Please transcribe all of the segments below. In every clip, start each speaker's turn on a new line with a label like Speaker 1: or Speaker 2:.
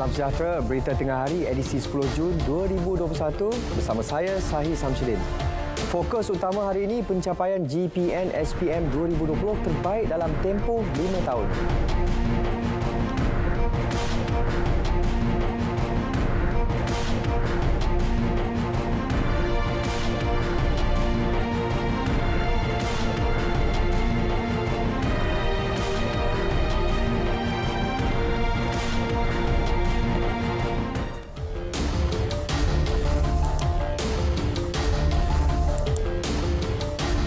Speaker 1: Salam sejahtera, berita tengah hari edisi 10 Jun 2021 bersama saya Sahih Samsudin. Fokus utama hari ini pencapaian GPN SPM 2020 terbaik dalam tempoh 5 tahun.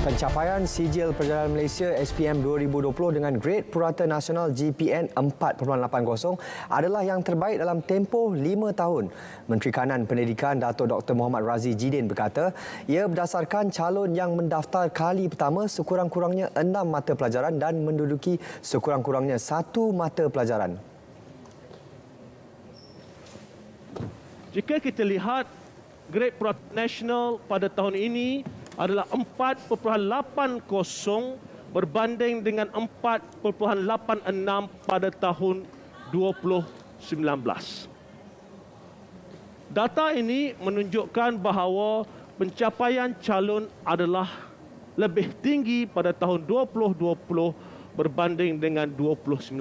Speaker 1: Pencapaian sijil perjalanan Malaysia SPM 2020 dengan grade Purata Nasional GPN 4.80 adalah yang terbaik dalam tempoh 5 tahun. Menteri Kanan Pendidikan Datuk Dr. Muhammad Razzie Jidin berkata, ia berdasarkan calon yang mendaftar kali pertama sekurang-kurangnya 6 mata pelajaran dan menduduki sekurang-kurangnya 1 mata pelajaran.
Speaker 2: Jika kita lihat grade Purata Nasional pada tahun ini adalah 4.80 berbanding dengan 4.86 pada tahun 2019. Data ini menunjukkan bahawa pencapaian calon adalah lebih tinggi pada tahun 2020 berbanding dengan 2019.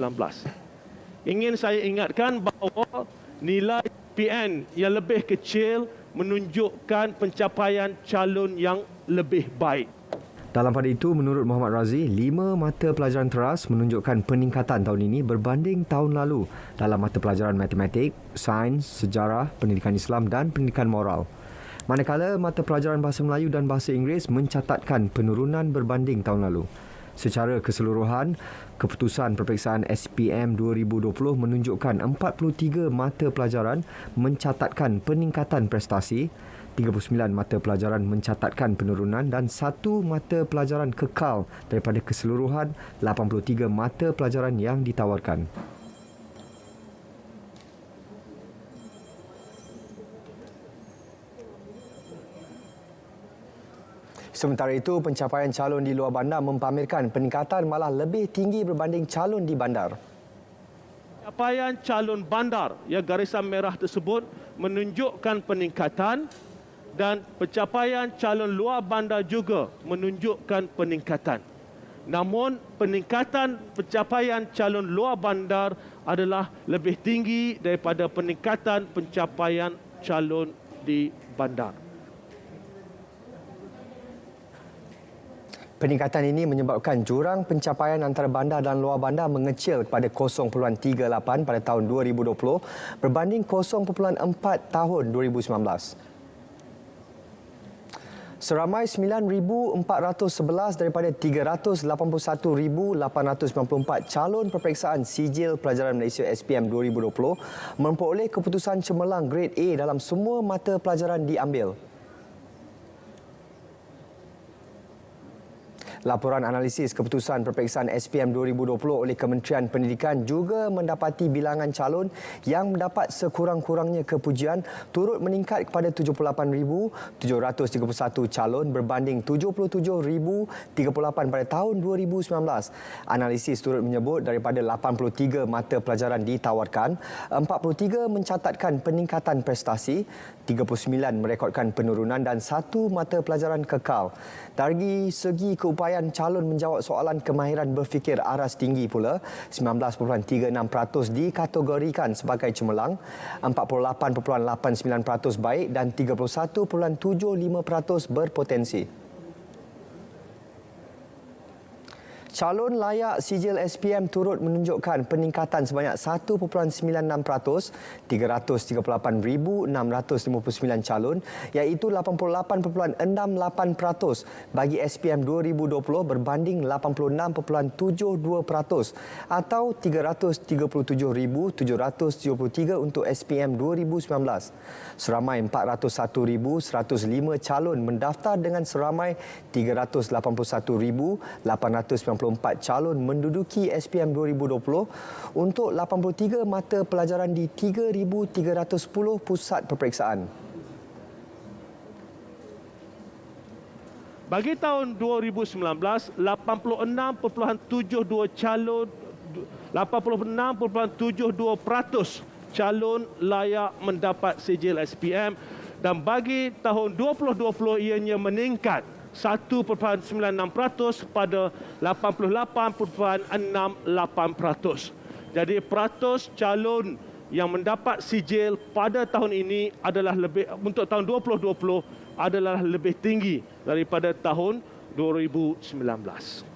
Speaker 2: Ingin saya ingatkan bahawa nilai PN yang lebih kecil menunjukkan pencapaian calon yang lebih baik.
Speaker 1: Dalam pada itu, menurut Muhammad Razzie, 5 mata pelajaran teras menunjukkan peningkatan tahun ini berbanding tahun lalu dalam mata pelajaran matematik, sains, sejarah, pendidikan Islam dan pendidikan moral. Manakala mata pelajaran bahasa Melayu dan bahasa Inggeris mencatatkan penurunan berbanding tahun lalu. Secara keseluruhan, keputusan peperiksaan SPM 2020 menunjukkan 43 mata pelajaran mencatatkan peningkatan prestasi, 39 mata pelajaran mencatatkan penurunan dan 1 mata pelajaran kekal daripada keseluruhan 83 mata pelajaran yang ditawarkan. Sementara itu, pencapaian calon di luar bandar mempamerkan peningkatan malah lebih tinggi berbanding calon di bandar.
Speaker 2: Pencapaian calon bandar yang garisan merah tersebut menunjukkan peningkatan dan pencapaian calon luar bandar juga menunjukkan peningkatan. Namun, peningkatan pencapaian calon luar bandar adalah lebih tinggi daripada peningkatan pencapaian calon di bandar.
Speaker 1: Peningkatan ini menyebabkan jurang pencapaian antara bandar dan luar bandar mengecil kepada 0.38 pada tahun 2020 berbanding 0.4 tahun 2019. Seramai 9,411 daripada 381,894 calon peperiksaan sijil pelajaran Malaysia SPM 2020 memperoleh keputusan cemerlang grade A dalam semua mata pelajaran diambil. Laporan analisis keputusan peperiksaan SPM 2020 oleh Kementerian Pendidikan juga mendapati bilangan calon yang mendapat sekurang-kurangnya kepujian turut meningkat kepada 78,731 calon berbanding 77,038 pada tahun 2019. Analisis turut menyebut daripada 83 mata pelajaran ditawarkan, 43 mencatatkan peningkatan prestasi, 39 merekodkan penurunan dan 1 mata pelajaran kekal. Dari segi keupayaan calon menjawab soalan kemahiran berfikir aras tinggi pula, 19.36% dikategorikan sebagai cemerlang, 48.89% baik dan 31.75% berpotensi. Calon layak sijil SPM turut menunjukkan peningkatan sebanyak 1.96%, 338,659 calon iaitu 88.68% bagi SPM 2020 berbanding 86.72% atau 337,773 untuk SPM 2019. Seramai 401,105 calon mendaftar dengan seramai 381,894 calon menduduki SPM 2020 untuk 83 mata pelajaran di 3,310 pusat peperiksaan.
Speaker 2: Bagi tahun 2019, 86.72 calon 86.72% calon layak mendapat sijil SPM, dan bagi tahun 2020 ianya meningkat 1.96% pada 88.68%. Jadi peratus calon yang mendapat sijil pada tahun ini adalah untuk tahun 2020 adalah lebih tinggi daripada tahun 2019.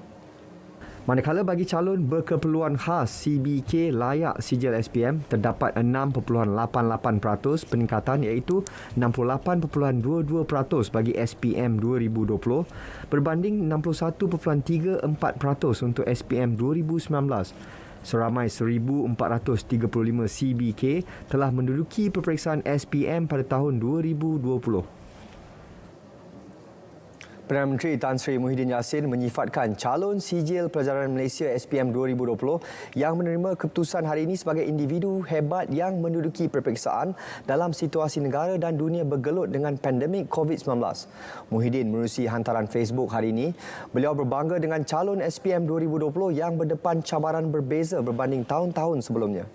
Speaker 1: Manakala bagi calon berkeperluan khas CBK layak sijil SPM terdapat 6.88% peningkatan iaitu 68.22% bagi SPM 2020 berbanding 61.34% untuk SPM 2019. Seramai 1,435 CBK telah menduduki peperiksaan SPM pada tahun 2020. Perdana Menteri Tan Sri Muhyiddin Yassin menyifatkan calon sijil pelajaran Malaysia SPM 2020 yang menerima keputusan hari ini sebagai individu hebat yang menduduki peperiksaan dalam situasi negara dan dunia bergelut dengan pandemik COVID-19. Muhyiddin menerusi hantaran Facebook hari ini. Beliau berbangga dengan calon SPM 2020 yang berdepan cabaran berbeza berbanding tahun-tahun sebelumnya.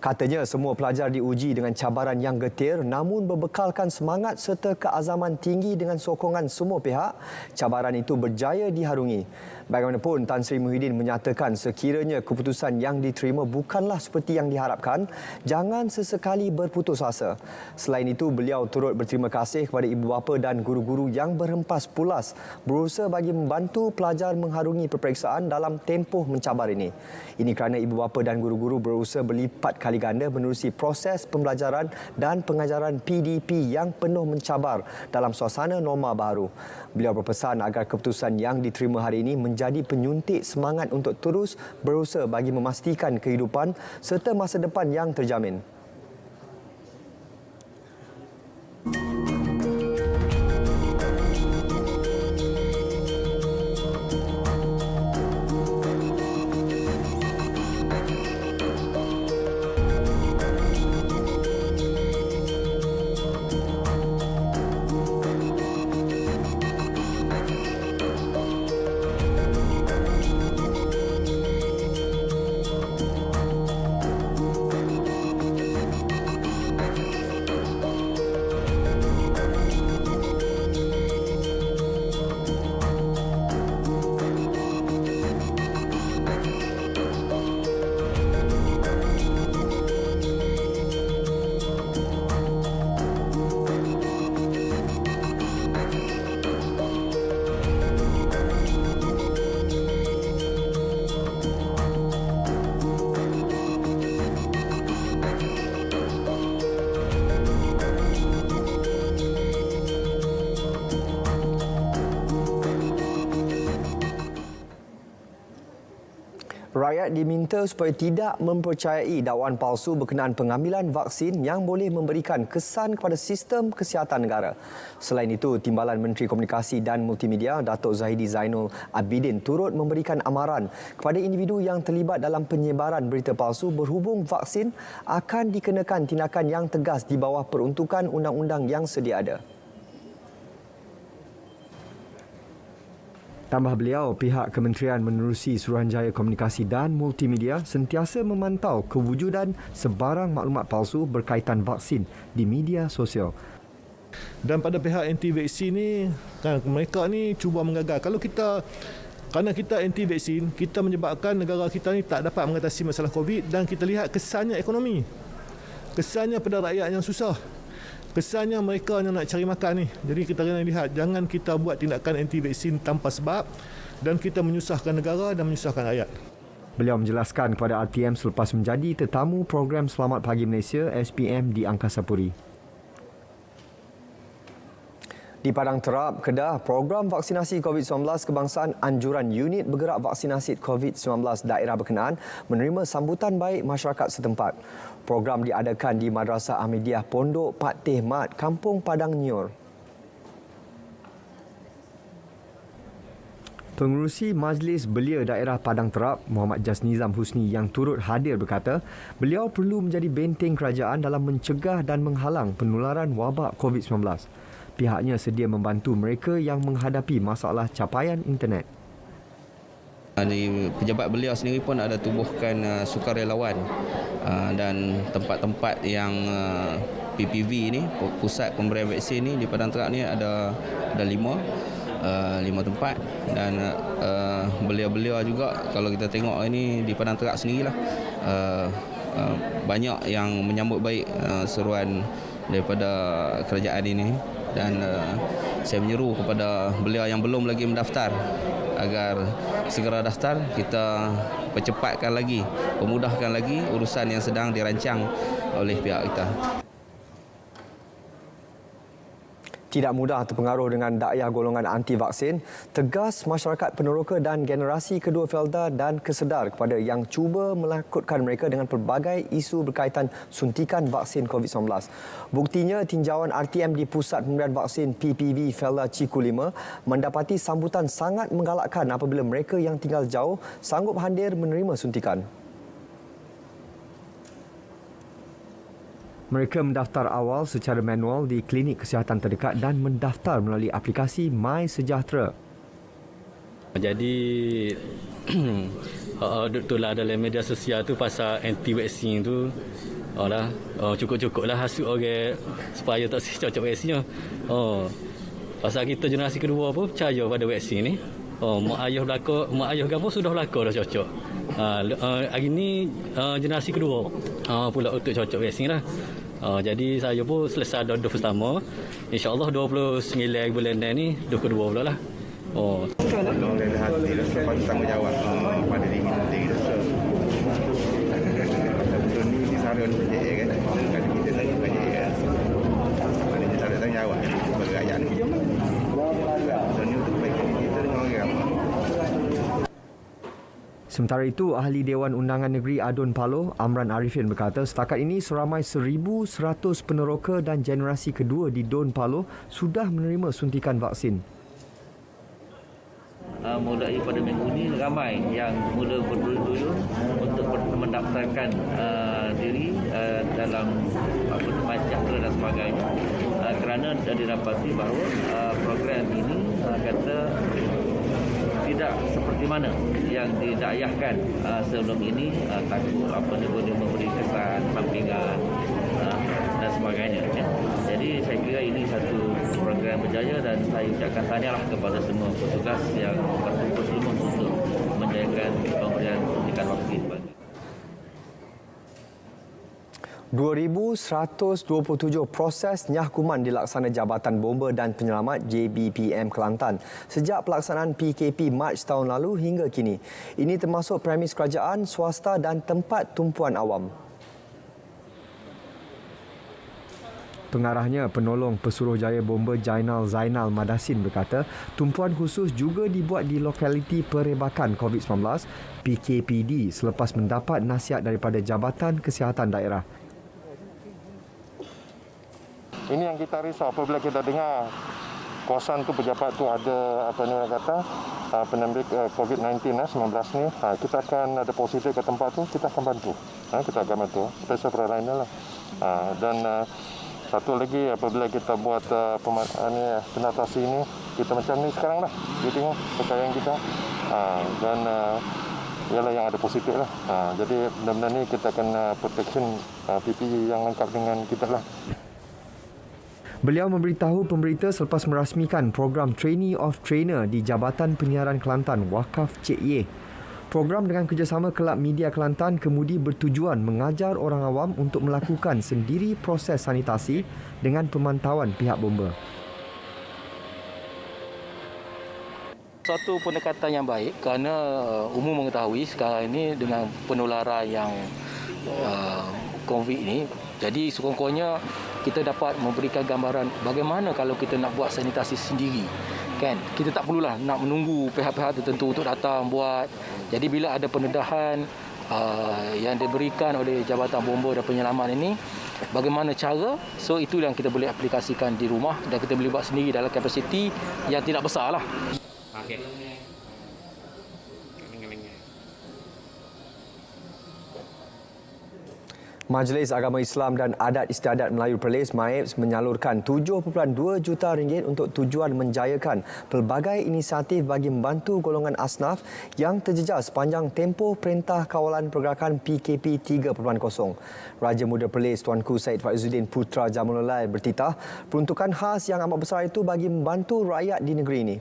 Speaker 1: Katanya semua pelajar diuji dengan cabaran yang getir namun berbekalkan semangat serta keazaman tinggi dengan sokongan semua pihak, cabaran itu berjaya diharungi. Bagaimanapun, Tan Sri Muhyiddin menyatakan sekiranya keputusan yang diterima bukanlah seperti yang diharapkan, jangan sesekali berputus asa. Selain itu, beliau turut berterima kasih kepada ibu bapa dan guru-guru yang berhempas pulas berusaha bagi membantu pelajar mengharungi peperiksaan dalam tempoh mencabar ini. Ini kerana ibu bapa dan guru-guru berusaha berlipat kali ganda menerusi proses pembelajaran dan pengajaran PDP yang penuh mencabar dalam suasana norma baru. Beliau berpesan agar keputusan yang diterima hari ini menjadi penyuntik semangat untuk terus berusaha bagi memastikan kehidupan serta masa depan yang terjamin. Rakyat diminta supaya tidak mempercayai dakwaan palsu berkenaan pengambilan vaksin yang boleh memberikan kesan kepada sistem kesihatan negara. Selain itu, Timbalan Menteri Komunikasi dan Multimedia Datuk Zahidi Zainul Abidin turut memberikan amaran kepada individu yang terlibat dalam penyebaran berita palsu berhubung vaksin akan dikenakan tindakan yang tegas di bawah peruntukan undang-undang yang sedia ada. Tambah beliau, pihak kementerian menerusi Suruhanjaya Komunikasi dan Multimedia sentiasa memantau kewujudan sebarang maklumat palsu berkaitan vaksin di media sosial.
Speaker 3: Dan pada pihak anti-vaksin ni, kan, mereka ni cuba menggagal. Kerana kita anti-vaksin, kita menyebabkan negara kita ni tak dapat mengatasi masalah COVID dan kita lihat kesannya ekonomi. Kesannya pada rakyat yang susah. Kesannya mereka yang nak cari makan ni. Jadi kita kena lihat, jangan kita buat tindakan anti-vaksin tanpa sebab dan kita menyusahkan negara dan menyusahkan rakyat.
Speaker 1: Beliau menjelaskan kepada RTM selepas menjadi tetamu program Selamat Pagi Malaysia SPM di Angkasa Puri. Di Padang Terap, Kedah, program vaksinasi COVID-19 kebangsaan anjuran unit bergerak vaksinasi COVID-19 daerah berkenaan menerima sambutan baik masyarakat setempat. Program diadakan di Madrasah Ahmadiyyah Pondok Pak Teh Mat, Kampung Padang Nyor. Pengerusi Majlis Belia Daerah Padang Terap, Muhammad Jasnizam Husni yang turut hadir berkata, beliau perlu menjadi benteng kerajaan dalam mencegah dan menghalang penularan wabak COVID-19. Pihaknya sedia membantu mereka yang menghadapi masalah capaian internet.
Speaker 4: Di pejabat beliau sendiri pun ada tubuhkan sukarelawan dan tempat-tempat yang PPV ni, pusat pemberian vaksin ni di Padang Terap ni ada 5 tempat, dan beliau-beliau juga kalau kita tengok ini di Padang Terap sendirilah banyak yang menyambut baik seruan daripada kerajaan ini, dan saya menyeru kepada beliau yang belum lagi mendaftar agar segera daftar. Kita percepatkan lagi, pemudahkan lagi urusan yang sedang dirancang oleh pihak kita.
Speaker 1: Tidak mudah terpengaruh dengan dakwah golongan anti-vaksin, tegas masyarakat peneroka dan generasi kedua Felda dan kesedar kepada yang cuba menakutkan mereka dengan pelbagai isu berkaitan suntikan vaksin COVID-19. Buktinya, tinjauan RTM di Pusat Pemberian Vaksin PPV Felda Ciku 5 mendapati sambutan sangat menggalakkan apabila mereka yang tinggal jauh sanggup hadir menerima suntikan. Mereka mendaftar awal secara manual di klinik kesihatan terdekat dan mendaftar melalui aplikasi MySejahtera.
Speaker 5: Jadi betul-betul dalam media sosial tu pasal anti vaksin tu, cukup-cukuplah hasut orang supaya tak cocok vaksinnya. Pasal kita generasi kedua pun percaya pada vaksin ni. Mak ayah gapo sudah belaka dah cocok. Hari ni generasi kedua pula untuk cocok vaksin lah. Jadi saya pun selesai dos pertama. InsyaAllah 29 bulan ni dos kedua pula lah.
Speaker 6: Tolong dari hati rasa tanggungjawab pada diri sendiri rasa. Betul ni disarun saja kan. Kalau kita tanya saja kan. Mana kita ada tanggungjawab sebagai rakyat ni. Betul ni untuk kebaikan kita dengan orang.
Speaker 1: Sementara itu, Ahli Dewan Undangan Negeri Adun Paloh, Amran Arifin berkata setakat ini seramai 1,100 peneroka dan generasi kedua di Don Paloh sudah menerima suntikan vaksin.
Speaker 7: Mulai pada minggu ini ramai yang mula berduyun untuk mendaftarkan diri dalam MySejahtera dan sebagainya, kerana didapati bahawa program ini kata tidak seperti mana yang didakwahkan sebelum ini, takut boleh memberi kesan sampingan dan sebagainya. Jadi saya kira ini satu program berjaya dan saya ucapkan tahniahlah kepada semua petugas yang bertumpuk-tumpuk untuk menjayakan pemberian suntikan vaksin bagi
Speaker 1: 2,127 proses nyahkuman dilaksana Jabatan Bomba dan Penyelamat JBPM Kelantan sejak pelaksanaan PKP Mac tahun lalu hingga kini. Ini termasuk premis kerajaan, swasta dan tempat tumpuan awam. Pengarahnya, Penolong Pesuruhjaya Bomba Zainal Madasin berkata, tumpuan khusus juga dibuat di lokaliti perebakan COVID-19 PKPD selepas mendapat nasihat daripada Jabatan Kesihatan Daerah.
Speaker 8: Ini yang kita risau apabila kita dengar kawasan tu pejabat tu ada pandemik COVID-19 19 ni, kita akan ada positif ke tempat tu, kita akan bantu. Kita akan bantu special perlawanan lah. Dan satu lagi apabila kita buat penatasi ini, kita macam ni sekarang lah. Dia tengok kekayaan kita dan ialah yang ada positif lah. Jadi benda-benda ni kita akan protection PPE yang lengkap dengan kita lah.
Speaker 1: Beliau memberitahu pemberita selepas merasmikan program Trainee of Trainer di Jabatan Penyiaran Kelantan Wakaf Cik Ye. Program dengan kerjasama Kelab Media Kelantan kemudi bertujuan mengajar orang awam untuk melakukan sendiri proses sanitasi dengan pemantauan pihak bomba.
Speaker 9: Suatu pendekatan yang baik kerana umum mengetahui sekarang ini dengan penularan yang COVID ini, jadi sekurang-kurangnya kita dapat memberikan gambaran bagaimana kalau kita nak buat sanitasi sendiri. Kan? Kita tak perlulah nak menunggu pihak-pihak tertentu untuk datang buat. Jadi bila ada pendedahan yang diberikan oleh Jabatan Bomba dan Penyelamat ini, bagaimana cara, so itu yang kita boleh aplikasikan di rumah dan kita boleh buat sendiri dalam kapasiti yang tidak besar lah. Okay.
Speaker 1: Majlis Agama Islam dan Adat Istiadat Melayu Perlis (MAIPS) menyalurkan 7.2 juta ringgit untuk tujuan menjayakan pelbagai inisiatif bagi membantu golongan asnaf yang terjejas sepanjang tempoh Perintah Kawalan Pergerakan PKP 3.0. Raja Muda Perlis Tuanku Syed Faizuddin Putra Jamulullah bertitah peruntukan khas yang amat besar itu bagi membantu rakyat di negeri ini.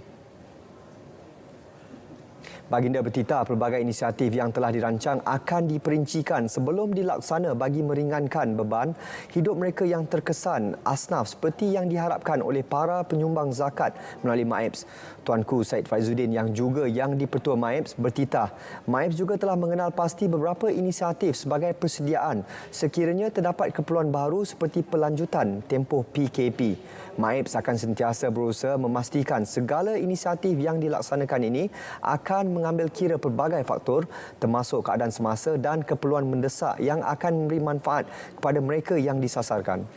Speaker 1: Baginda bertitah pelbagai inisiatif yang telah dirancang akan diperincikan sebelum dilaksana bagi meringankan beban hidup mereka yang terkesan asnaf seperti yang diharapkan oleh para penyumbang zakat melalui MAIPS. Tuanku Syed Faizuddin yang juga yang di-Pertua MAIPS bertitah, MAIPS juga telah mengenal pasti beberapa inisiatif sebagai persediaan sekiranya terdapat keperluan baru seperti pelanjutan tempoh PKP. MAIPS akan sentiasa berusaha memastikan segala inisiatif yang dilaksanakan ini akan mengambil kira pelbagai faktor termasuk keadaan semasa dan keperluan mendesak yang akan memberi manfaat kepada mereka yang disasarkan.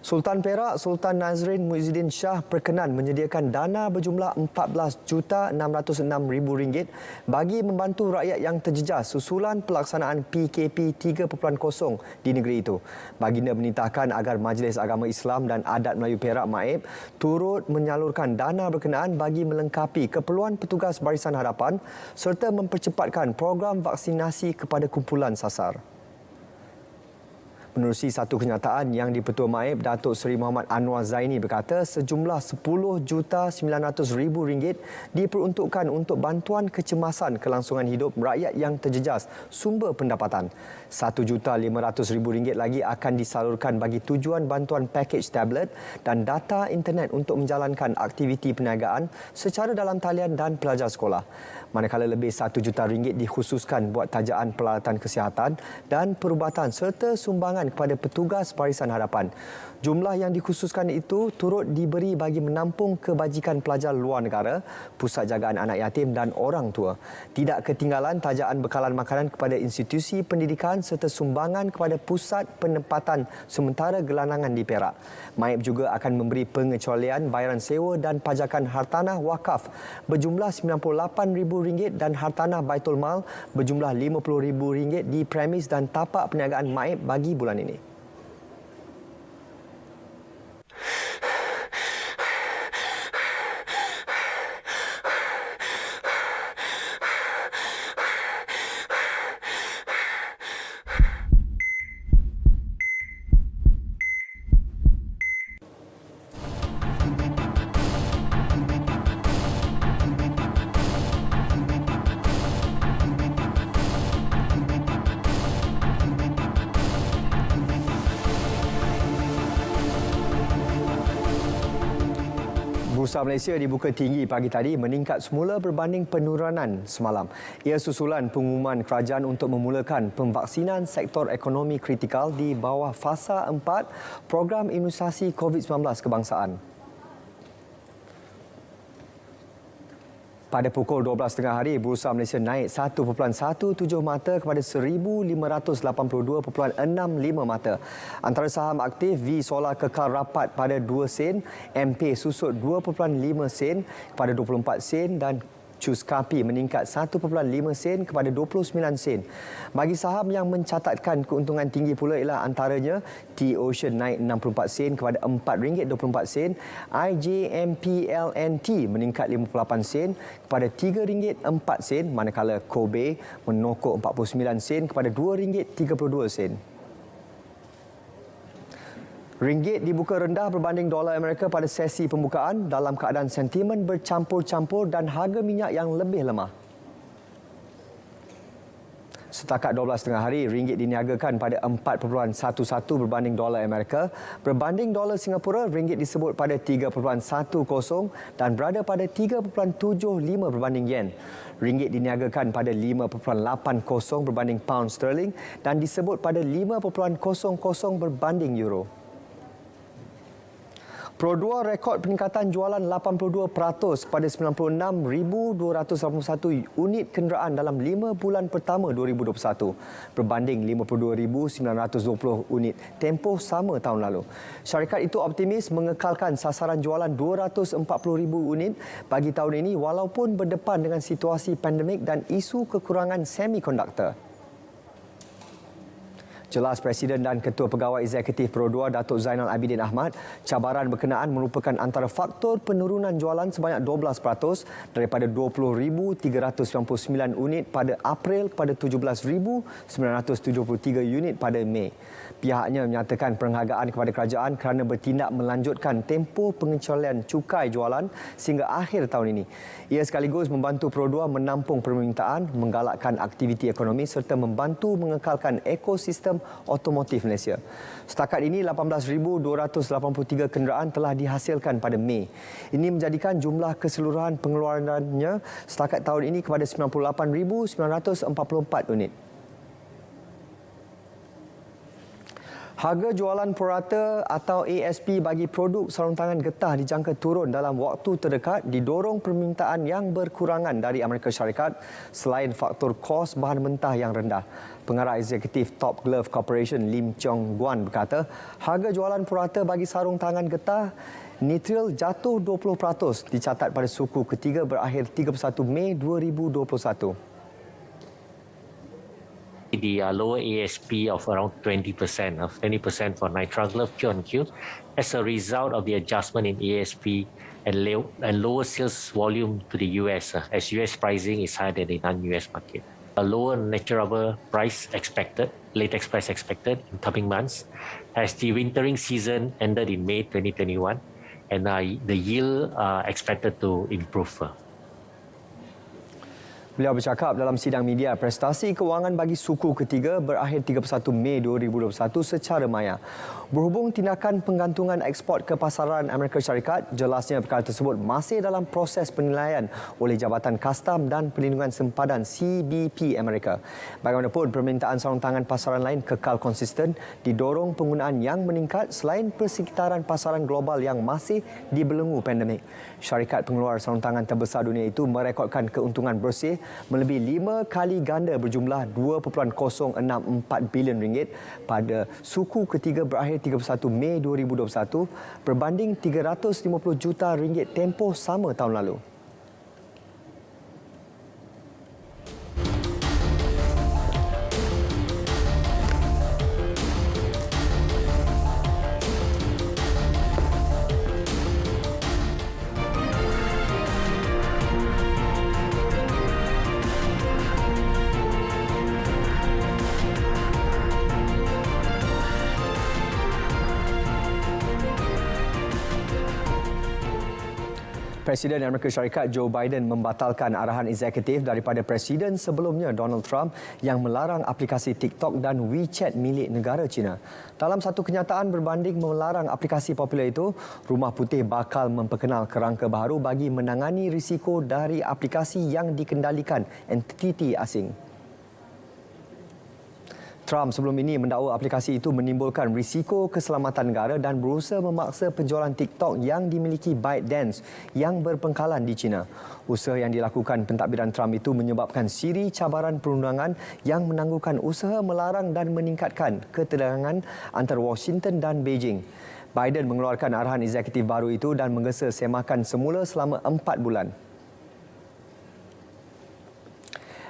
Speaker 1: Sultan Perak Sultan Nazrin Muizzuddin Shah berkenan menyediakan dana berjumlah RM14,606,000 bagi membantu rakyat yang terjejas susulan pelaksanaan PKP 3.0 di negeri itu. Baginda menitahkan agar Majlis Agama Islam dan Adat Melayu Perak (MAIP) turut menyalurkan dana berkenaan bagi melengkapi keperluan petugas Barisan Hadapan serta mempercepatkan program vaksinasi kepada kumpulan sasar. Menerusi satu kenyataan yang di-Pertua MAIP, Datuk Seri Muhammad Anwar Zaini berkata sejumlah RM10,900,000 diperuntukkan untuk bantuan kecemasan kelangsungan hidup rakyat yang terjejas sumber pendapatan. RM1,500,000 lagi akan disalurkan bagi tujuan bantuan pakej tablet dan data internet untuk menjalankan aktiviti perniagaan secara dalam talian dan pelajar sekolah. Manakala lebih RM1 juta dikhususkan buat tajaan peralatan kesihatan dan perubatan serta sumbangan kepada petugas Barisan Hadapan. Jumlah yang dikhususkan itu turut diberi bagi menampung kebajikan pelajar luar negara, pusat jagaan anak yatim dan orang tua. Tidak ketinggalan tajaan bekalan makanan kepada institusi pendidikan serta sumbangan kepada pusat penempatan sementara gelandangan di Perak. MAIP juga akan memberi pengecualian bayaran sewa dan pajakan hartanah wakaf berjumlah RM98,000 dan hartanah Baitul Mal berjumlah RM50,000 di premis dan tapak perniagaan MAIP bagi bulan ini. Bursa Malaysia dibuka tinggi pagi tadi meningkat semula berbanding penurunan semalam. Ia susulan pengumuman kerajaan untuk memulakan pemvaksinan sektor ekonomi kritikal di bawah fasa 4 program imunisasi COVID-19 kebangsaan. Pada pukul 12.30 hari, Bursa Malaysia naik 1.17 mata kepada 1,582.65 mata. Antara saham aktif, V Solar kekal rapat pada 2 sen, MP susut 2.5 sen kepada 24 sen dan Cuskapi meningkat 1.5 sen kepada 29 sen. Bagi saham yang mencatatkan keuntungan tinggi pula ialah antaranya T-Ocean naik 64 sen kepada RM4.24, IJMPLNT meningkat 58 sen kepada RM3.04, manakala Kobe menokok 49 sen kepada RM2.32. Ringgit dibuka rendah berbanding dolar Amerika pada sesi pembukaan dalam keadaan sentimen bercampur-campur dan harga minyak yang lebih lemah. Setakat 12.30 hari, ringgit diniagakan pada 4.11 berbanding dolar Amerika. Berbanding dolar Singapura, ringgit disebut pada 3.10 dan berada pada 3.75 berbanding yen. Ringgit diniagakan pada 5.80 berbanding pound sterling dan disebut pada 5.00 berbanding euro. Pro 2 rekod peningkatan jualan 82% pada 96,281 unit kenderaan dalam 5 bulan pertama 2021 berbanding 52,920 unit tempoh sama tahun lalu. Syarikat itu optimis mengekalkan sasaran jualan 240,000 unit bagi tahun ini walaupun berdepan dengan situasi pandemik dan isu kekurangan semikonduktor. Jelas Presiden dan Ketua Pegawai Eksekutif Perodua Datuk Zainal Abidin Ahmad, cabaran berkenaan merupakan antara faktor penurunan jualan sebanyak 12% daripada 20,399 unit pada April pada 17,973 unit pada Mei. Pihaknya menyatakan penghargaan kepada kerajaan kerana bertindak melanjutkan tempoh pengecualian cukai jualan sehingga akhir tahun ini. Ia sekaligus membantu Perodua menampung permintaan, menggalakkan aktiviti ekonomi serta membantu mengekalkan ekosistem otomotif Malaysia. Setakat ini 18,283 kenderaan telah dihasilkan pada Mei. Ini menjadikan jumlah keseluruhan pengeluarannya setakat tahun ini kepada 98,944 unit. Harga jualan purata atau ASP bagi produk sarung tangan getah dijangka turun dalam waktu terdekat didorong permintaan yang berkurangan dari Amerika Syarikat selain faktor kos bahan mentah yang rendah. Pengarah Eksekutif Top Glove Corporation Lim Cheong Guan berkata, harga jualan purata bagi sarung tangan getah Nitril jatuh 20% dicatat pada suku ketiga berakhir 31 Mei 2021.
Speaker 10: The lower ASP of around 20% for nitrile glove Q-on-Q as a result of the adjustment in ASP and lower sales volume to the US as US pricing is higher than the non-US market. A lower natural rubber price expected, latex price expected in coming months as the wintering season ended in May 2021 and the yield expected to improve.
Speaker 1: Beliau bercakap dalam sidang media prestasi kewangan bagi suku ketiga berakhir 31 Mei 2021 secara maya. Berhubung tindakan penggantungan ekspor ke pasaran Amerika Syarikat, jelasnya perkara tersebut masih dalam proses penilaian oleh Jabatan Kastam dan Perlindungan Sempadan CBP Amerika. Bagaimanapun, permintaan sarung tangan pasaran lain kekal konsisten didorong penggunaan yang meningkat selain persekitaran pasaran global yang masih dibelenggu pandemik. Syarikat pengeluar sarung tangan terbesar dunia itu merekodkan keuntungan bersih melebihi 5 kali ganda berjumlah 2.064 bilion ringgit pada suku ketiga berakhir 31 Mei 2021 berbanding 350 juta ringgit tempoh sama tahun lalu. Presiden Amerika Syarikat Joe Biden membatalkan arahan eksekutif daripada Presiden sebelumnya Donald Trump yang melarang aplikasi TikTok dan WeChat milik negara China. Dalam satu kenyataan berbanding melarang aplikasi popular itu, Rumah Putih bakal memperkenal kerangka baru bagi menangani risiko dari aplikasi yang dikendalikan entiti asing. Trump sebelum ini mendakwa aplikasi itu menimbulkan risiko keselamatan negara dan berusaha memaksa penjualan TikTok yang dimiliki ByteDance yang berpengkalan di China. Usaha yang dilakukan pentadbiran Trump itu menyebabkan siri cabaran perundangan yang menangguhkan usaha melarang dan meningkatkan ketegangan antara Washington dan Beijing. Biden mengeluarkan arahan eksekutif baru itu dan menggesa semakan semula selama 4 bulan.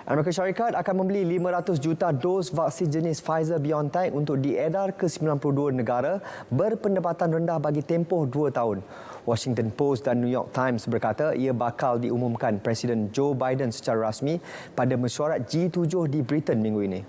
Speaker 1: Amerika Syarikat akan membeli 500 juta dos vaksin jenis Pfizer-BioNTech untuk diedar ke 92 negara berpendapatan rendah bagi tempoh 2 tahun. Washington Post dan New York Times berkata ia bakal diumumkan Presiden Joe Biden secara rasmi pada mesyuarat G7 di Britain minggu ini.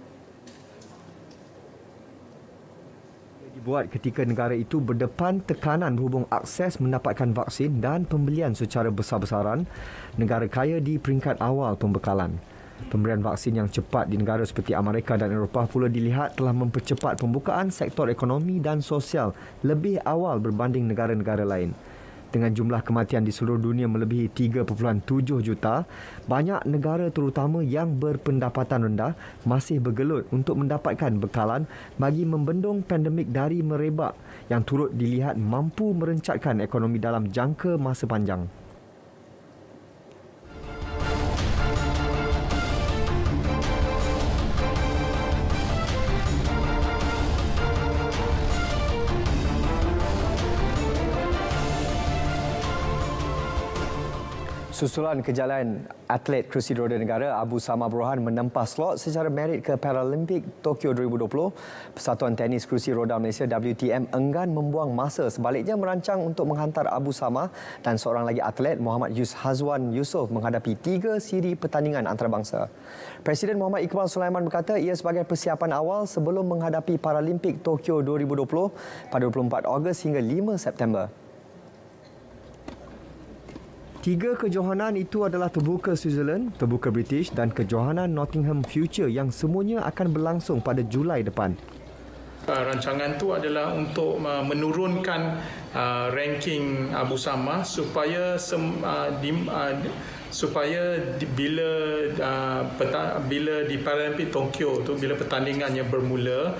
Speaker 1: Dibuat ketika negara itu berdepan tekanan berhubung akses mendapatkan vaksin dan pembelian secara besar-besaran negara kaya di peringkat awal pembekalan. Pemberian vaksin yang cepat di negara seperti Amerika dan Eropah pula dilihat telah mempercepat pembukaan sektor ekonomi dan sosial lebih awal berbanding negara-negara lain. Dengan jumlah kematian di seluruh dunia melebihi 3.7 juta, banyak negara terutama yang berpendapatan rendah masih bergelut untuk mendapatkan bekalan bagi membendung pandemik dari merebak yang turut dilihat mampu merencatkan ekonomi dalam jangka masa panjang. Susulan kejayaan atlet kerusi roda negara Abu Samah Borhan menempah slot secara merit ke Paralimpik Tokyo 2020, Persatuan Tenis Kerusi Roda Malaysia WTM enggan membuang masa, sebaliknya merancang untuk menghantar Abu Samah dan seorang lagi atlet Muhammad Hazwan Yusof menghadapi 3 siri pertandingan antarabangsa. Presiden Muhammad Iqbal Sulaiman berkata ia sebagai persiapan awal sebelum menghadapi Paralimpik Tokyo 2020 pada 24 Ogos hingga 5 September. 3 kejohanan itu adalah terbuka Switzerland, terbuka British dan kejohanan Nottingham Future yang semuanya akan berlangsung pada Julai depan.
Speaker 11: Rancangan itu adalah untuk menurunkan ranking Abu Samah supaya bila di Paralimpik Tokyo tu, bila pertandingannya bermula,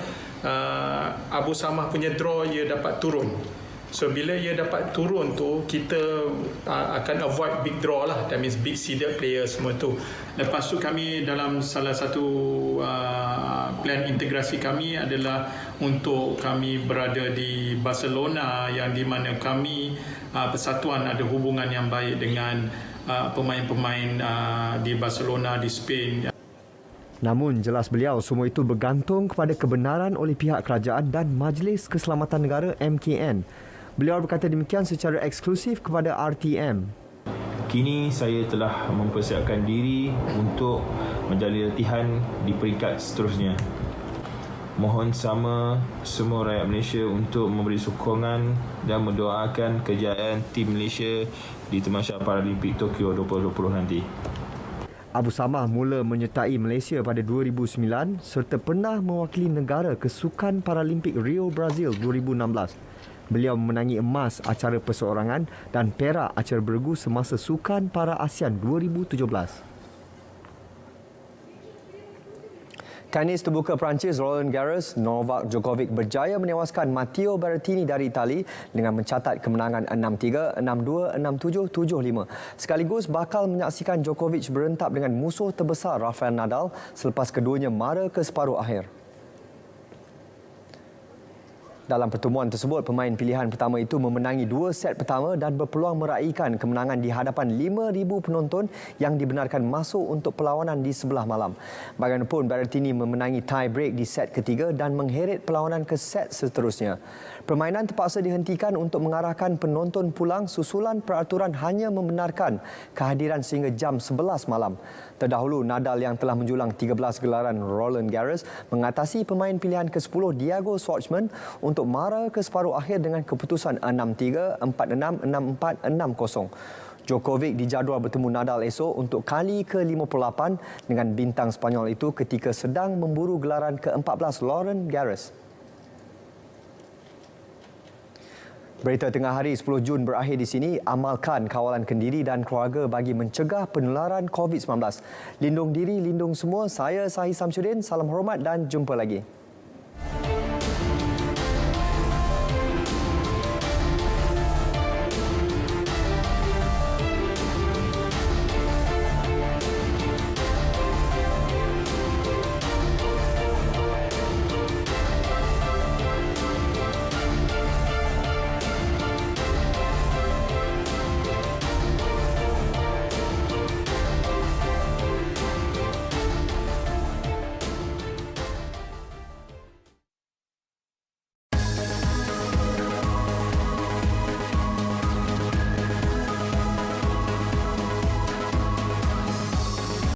Speaker 11: Abu Samah punya draw ia dapat turun. So bila ia dapat turun tu, kita akan avoid big draw lah. That means big seeded players semua tu. Lepas tu kami dalam salah satu plan integrasi kami adalah untuk kami berada di Barcelona, yang di mana kami persatuan ada hubungan yang baik dengan pemain-pemain di Barcelona, di Spain.
Speaker 1: Namun jelas beliau semua itu bergantung kepada kebenaran oleh pihak kerajaan dan Majlis Keselamatan Negara MKN. Beliau berkata demikian secara eksklusif kepada RTM.
Speaker 12: Kini saya telah mempersiapkan diri untuk menjalani latihan di peringkat seterusnya. Mohon sama semua rakyat Malaysia untuk memberi sokongan dan mendoakan kejayaan tim Malaysia di Tamasya Paralimpik Tokyo 2020 nanti.
Speaker 1: Abu Samah mula menyertai Malaysia pada 2009 serta pernah mewakili negara ke Sukan Paralimpik Rio, Brazil 2016. Beliau memenangi emas acara perseorangan dan perak acara bergu semasa Sukan Para ASEAN 2017. Tenis terbuka Perancis Roland Garros, Novak Djokovic berjaya menewaskan Matteo Berrettini dari Itali dengan mencatat kemenangan 6-3, 6-2, 6-7, 7-5. Sekaligus bakal menyaksikan Djokovic berentap dengan musuh terbesar Rafael Nadal selepas keduanya mara ke separuh akhir. Dalam pertemuan tersebut, pemain pilihan pertama itu memenangi 2 set pertama dan berpeluang meraihkan kemenangan di hadapan 5,000 penonton yang dibenarkan masuk untuk perlawanan di sebelah malam. Bagaimanapun, Berrettini memenangi tie break di set ketiga dan mengheret perlawanan ke set seterusnya. Permainan terpaksa dihentikan untuk mengarahkan penonton pulang susulan peraturan hanya membenarkan kehadiran sehingga jam 11 malam. Terdahulu, Nadal yang telah menjulang 13 gelaran Roland Garros mengatasi pemain pilihan ke-10 Diego Schwartzman untuk mara ke separuh akhir dengan keputusan 6-3, 4-6, 6-4, 6-0. Djokovic dijadual bertemu Nadal esok untuk kali ke-58 dengan bintang Spanyol itu ketika sedang memburu gelaran ke-14 Roland Garros. Berita tengah hari 10 Jun berakhir di sini. Amalkan kawalan kendiri dan keluarga bagi mencegah penularan COVID-19. Lindung diri, lindung semua. Saya Sahih Samsudin. Salam hormat dan jumpa lagi.